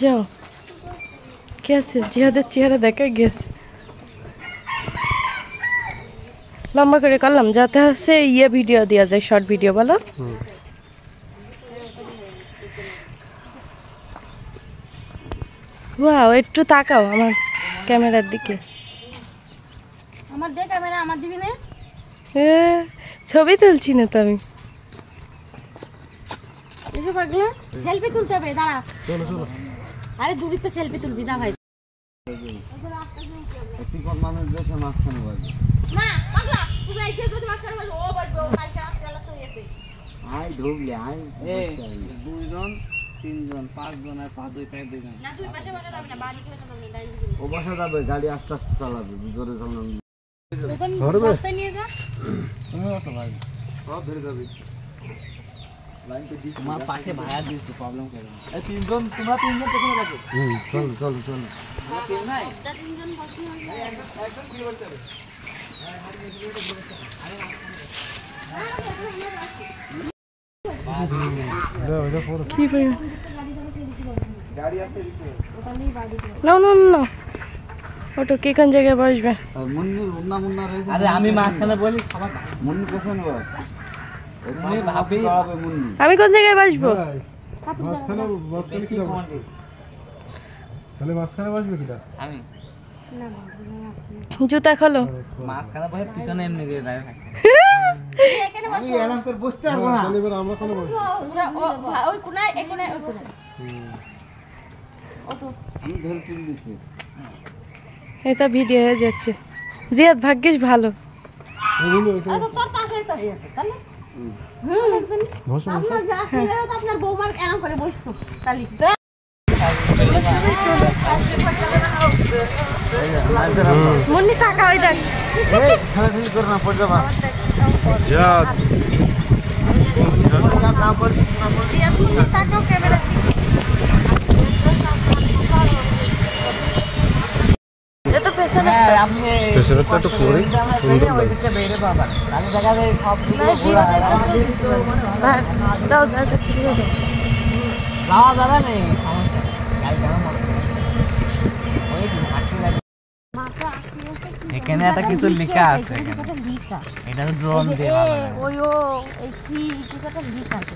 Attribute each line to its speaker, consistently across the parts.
Speaker 1: যাও গেছে জিহাদের চেহারা দেখা গেছে লম্বা করে করলাম যাতে হচ্ছে ইয়ে ভিডিও দেওয়া যায় শর্ট ভিডিও বলো ওয়াও একটু তাকাও আমার ক্যামেরার দিকে
Speaker 2: আমার দে ক্যামেরা আমার দিবি না
Speaker 1: ছবি তুলছি না তো আমি
Speaker 2: এসে পাগলা সেলফি তুলতে হবে দাঁড়া চলো চলো আরে দূরে তো সেলফি তুলবি যা ভাই
Speaker 3: একটি কোন মানুষ দেশে মাঝখানে বসে
Speaker 2: না পাগলা তুমি এই যে যদি মাঝখানে বসে ও বসবে ও কালকে তেলা তো এসে
Speaker 3: আই ঢুকলে আই
Speaker 4: এই দুইজন তিনজন পাঁচজন আর পাঁচ দুই পাঁচ দুইজন
Speaker 2: না তুই পাশে বসে যাবে না বাড়ি কি বসে যাবে না ডাইনি
Speaker 3: ও বসে যাবে গাড়ি আস্তে আস্তে চালাবে জোরে চালাবে
Speaker 2: ধরবে রাস্তায় নিয়ে যা
Speaker 4: তুমি কত ভাই
Speaker 3: সব ধরে যাবে
Speaker 4: তোমার পাশে ভাড়া দিচ্ছি প্রবলেম করে এই তিনজন তোমরা তিনজন পেছনে রাখো
Speaker 3: চল চল চল
Speaker 4: তিন নাই
Speaker 2: তিনজন বসে
Speaker 4: একদম ঘুরে বলতে হবে
Speaker 1: কি পরিমাণ
Speaker 3: গাড়ি আছে
Speaker 1: না না না ওটা কে কোন জায়গায় বসবে
Speaker 3: মুন্নি মুন্না মুন্না রয়েছে
Speaker 4: আরে আমি মাঝখানে বলি সবাই
Speaker 3: মুন্নি পেছনে বস
Speaker 4: মুন্নি ভাবি
Speaker 3: দাঁড়াবে মুন্নি
Speaker 1: আমি কোন জায়গায় বসবো
Speaker 4: আমি
Speaker 1: জুতা খোলো
Speaker 4: মাঝখানে বসে পিছনে এমনি গিয়ে দাঁড়িয়ে থাকি
Speaker 2: এখানে
Speaker 3: আমি এরকম করে বসতে পারবো না
Speaker 2: ওই কোনায় এই কোনায় ওই কোনায়
Speaker 3: আমি ধরে তুলে দিছি
Speaker 1: এটা ভিডিও হয়ে যাচ্ছে জিয়াদ ভাগ্যিস ভালো
Speaker 2: আচ্ছা তোর পাশেই তো আছে তাহলে আপনার যা ছিল তো আপনার বৌমার এরকম করে বসতো তাহলে
Speaker 1: মুন্নি টাকা ওই দেখ
Speaker 3: এই ছাড়াছাড়ি করে না পড়ে যাবা
Speaker 1: জিয়াদ
Speaker 3: না পড়ে না পড়ে
Speaker 1: জিয়াদ মুন্নি টাকাও ক্যামেরা এটা পেছনে
Speaker 4: আপনি
Speaker 5: পেছনেরটা একটু করে সুন্দর লাগছে
Speaker 4: বেরে বাবা আমি দেখা যায় সবগুলো ঘোরা
Speaker 1: হ্যাঁ দাও জায়গা ছিল
Speaker 4: যাওয়া যাবে নেই গাড়ি কেন মনে এখানে একটা কিছু লেখা আছে এটা ড্রোন দিয়ে
Speaker 2: ওই ও এই কি কিছু একটা লিখা আছে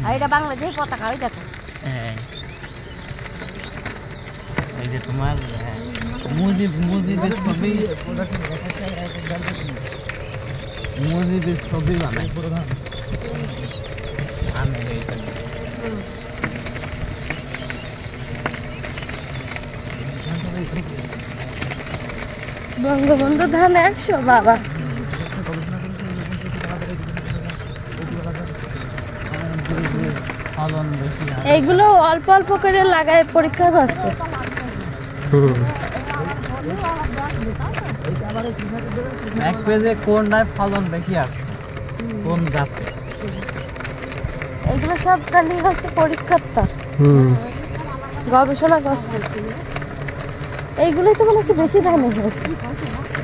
Speaker 2: আর এটা বাংলাদেশের পতাকা ওই দেখো
Speaker 4: হ্যাঁ এই যে তোমার মুজিবের ছবি মুজিবের ছবি বানায় আমি এইটা
Speaker 1: বঙ্গবন্ধু ধান 100 বাবা
Speaker 4: ফলন বেশি হয়
Speaker 1: এইগুলো অল্প অল্প করে লাগায় পরীক্ষা করছে
Speaker 4: এক পেজে কোনটায় ফলন বেশি আসছে কোন জাতে
Speaker 1: এগুলো সব খালি হচ্ছে পরীক্ষাটা গবেষণা করছে এইগুলোই তো মনে হচ্ছে বেশি দামে হয়েছে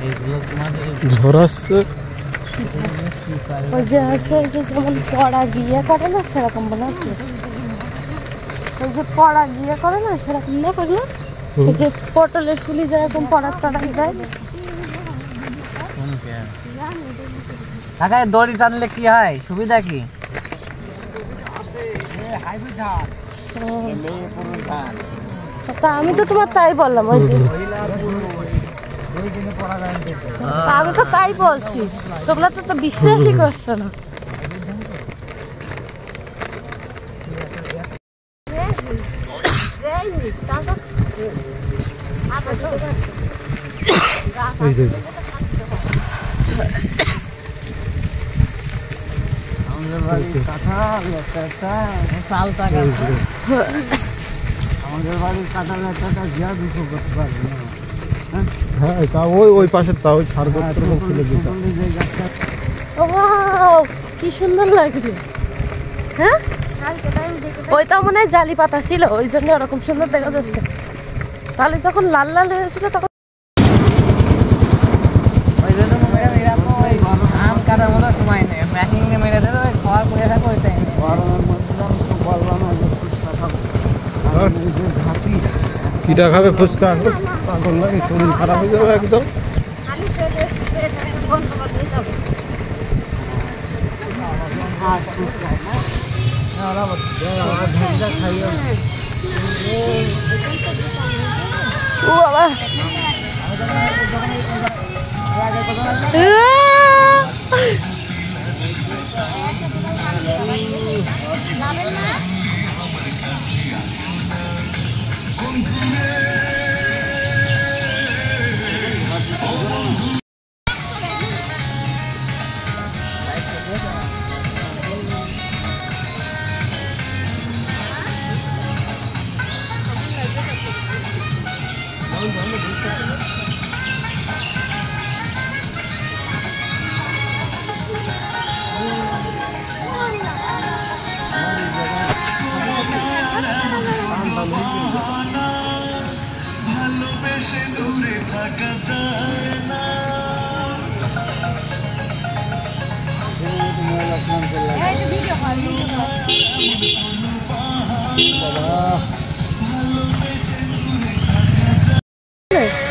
Speaker 4: এইগুলো তোমার
Speaker 5: ঝরাচ্ছে
Speaker 1: ওই যে আছে যে যেমন পড়া গিয়ে করে না সেরকম মনে হচ্ছে ওই যে পড়া গিয়ে করে না সেরকম না করলো ওই যে পটলের ফুলি যেরকম পড়া টড়া যায়
Speaker 4: কাকা দড়ি টানলে কি হয় সুবিধা কি
Speaker 1: তা আমি তো তোমার তাই বললাম ওই যে আমি তো তাই বলছি তোমরা তো বিশ্বাসই করছো না
Speaker 5: এই যে
Speaker 3: আমাদের বাড়ি কাঁঠাল একটা
Speaker 4: চাল টাকা
Speaker 3: আমাদের বাড়ির কাঁঠাল একটা জিয়া দুটো করতে পারবে না
Speaker 5: হ্যাঁ তা ওই পাশে তা ওই ছাড়পত্র খুলে দিতাম
Speaker 1: ওয়াও কি সুন্দর লাগছে হ্যাঁ ওইটা মনে হয় জালি পাতা ছিল ওই জন্য ওরকম সুন্দর দেখা যাচ্ছে তাহলে যখন লাল লাল হয়েছিল তখন
Speaker 4: ওই জন্য আম কাটা মতো সময় নেই প্যাকিং মেরে দেবে খাওয়ার পরে থাকো ওইটাই
Speaker 3: গরমের মধ্যে তো বললাম যে ঘাটি
Speaker 5: কিটা খাবে ফুচকা পাগল নাকি শরীর খারাপ হয়ে যাবে একদম
Speaker 1: ও বাবা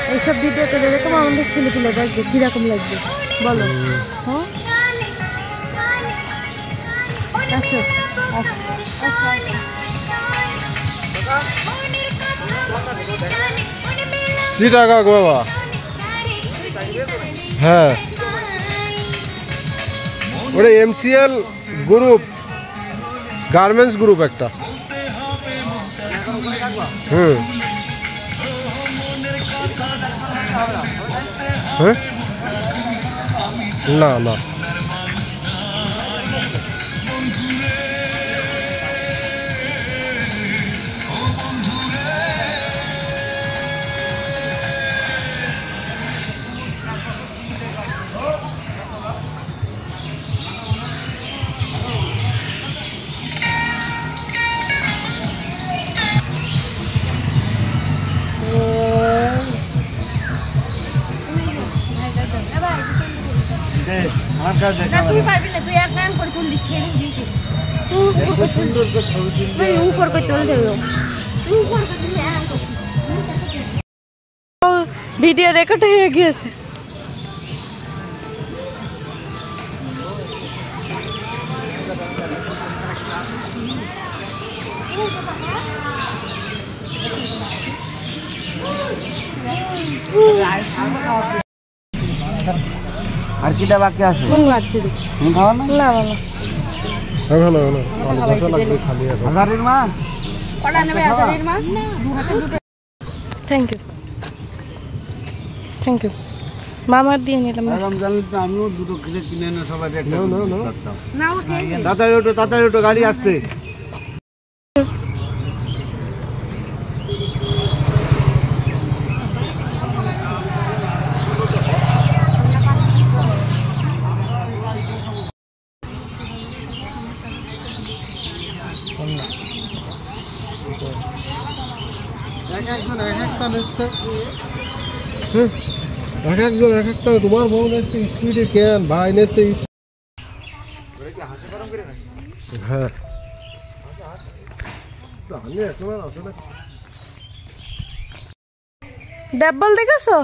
Speaker 1: এইসব ভিডিও করে দেখো আমাদের ছেলেপিলে দেখবে কিরকম লাগবে বলো হ্যাঁ আসো
Speaker 5: চিটাগাং বাবা হ্যাঁ ওটা এমসিএল গ্রুপ গার্মেন্টস গ্রুপ একটা হ্যাঁ না না
Speaker 2: তুই পারবি না তুই এক নাম করে তুল দিস ছেড়ে দিয়েছিস তুই উপর করে তুল দেবো তুই উপর করে তুই
Speaker 1: ভিডিও রেকর্ড হয়ে গিয়েছে
Speaker 3: আর কিটা বাকি আছে
Speaker 1: কোন লাগছে
Speaker 3: তুমি খাওয়া না
Speaker 1: না বাবা
Speaker 3: হাজারের মা
Speaker 2: কটা নেবে আজারের মা দু হাতে দুটো
Speaker 1: থ্যাংক ইউ মামার দিয়ে নিলাম
Speaker 3: জানলে তো আমিও দুটো কিনে এনে সবাই
Speaker 2: না ওকে
Speaker 3: তাড়াতাড়ি ওটো গাড়ি আসছে
Speaker 5: একজন এক একটা নিচ্ছে এক একজন এক একটা তোমার বউ নিচ্ছে স্পিডে কেন ভাই নিচ্ছে হ্যাঁ
Speaker 1: ডাবল দেখেছো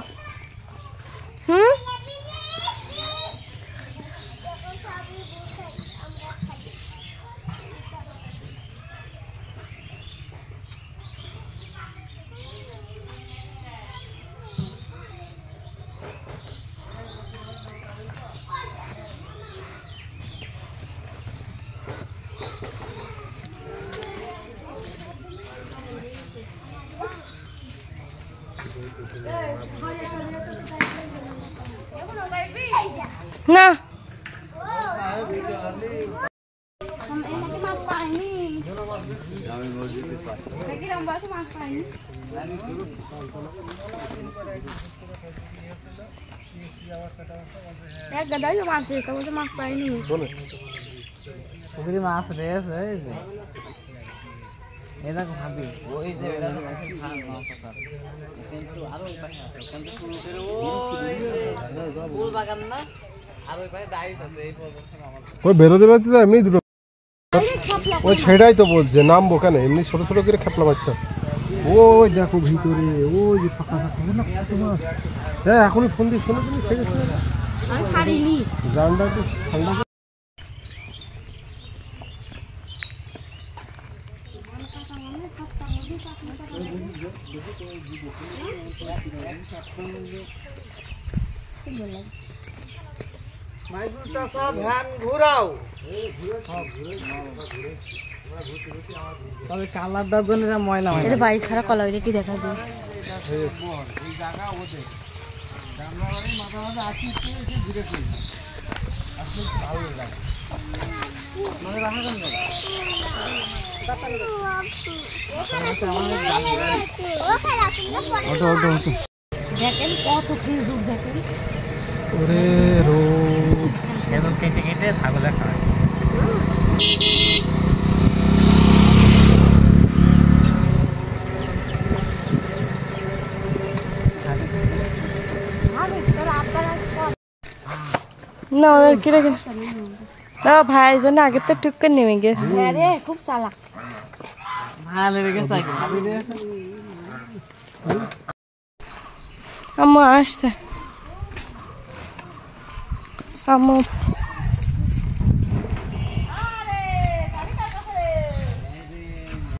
Speaker 1: না এক গাদাই তো মাছ দিতে বলতে মাছ পাইনি
Speaker 4: পুকুরে মাছ রয়েছে এই যে এটা ভাবি ওই যে এটা মাছ আছে কিন্তু আরো ওই পাশে আছে কিন্তু পুকুরে ওই ফুল বাগান না আর ওই পাশে ডাইস আছে এই পর্যন্ত আমার
Speaker 5: ওই বেরোতে বেরোতে এমনি দুটো ওই ছেড়াই তো বলছে নামবো কেন এমনি ছোট ছোট করে খেপলা মারতাম ওই দেখো ভিতরে ওই যে ফাঁকা ফাঁকা না কত মাছ। হ্যাঁ এখনই ফোন দিয়ে শোনো তুমি সেটা
Speaker 2: আমি ছাড়িনি
Speaker 5: জানটা একটু ঠান্ডা করে।
Speaker 4: তবে কালারটার জন্য এরা ময়লা হয়
Speaker 2: এটা বাইশ ছাড়া কলা ওইটা কি দেখা যায় দেখেন কত খেজুর দেখেন
Speaker 5: ওরে রোদ
Speaker 4: খেজুর কেটে কেটে ছাগলে খায়
Speaker 1: না ওদের কি রেখে না ভাইয়ের জন্য আগে তো টুক নেমে গেছে
Speaker 2: আরে খুব চালাক
Speaker 4: ভালো লেগে গেছে
Speaker 1: আম্মু আসছে আম্মু